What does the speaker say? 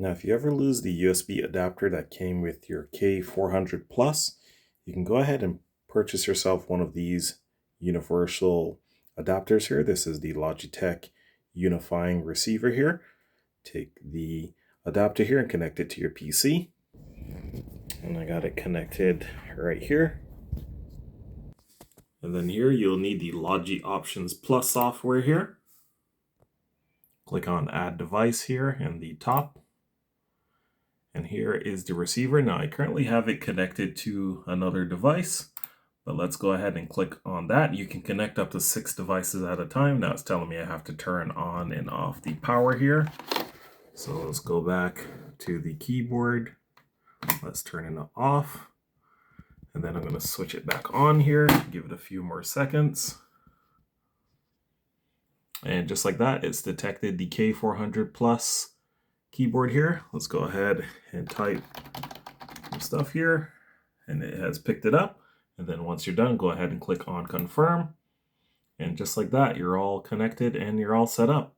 Now, if you ever lose the USB adapter that came with your K400 Plus, you can go ahead and purchase yourself one of these universal adapters here. This is the Logitech Unifying Receiver here. Take the adapter here and connect it to your PC. And I got it connected right here. And then here you'll need the Logi Options Plus software here. Click on Add Device here in the top. And here is the receiver. Now I currently have it connected to another device, but let's go ahead and click on that. You can connect up to 6 devices at a time. Now it's telling me I have to turn on and off the power here. So let's go back to the keyboard. Let's turn it off. And then I'm going to switch it back on here, give it a few more seconds. And just like that, it's detected the K400 Plus keyboard here. Let's go ahead and type some stuff here, and it has picked it up. And then once you're done, go ahead and click on confirm. And just like that, you're all connected and you're all set up.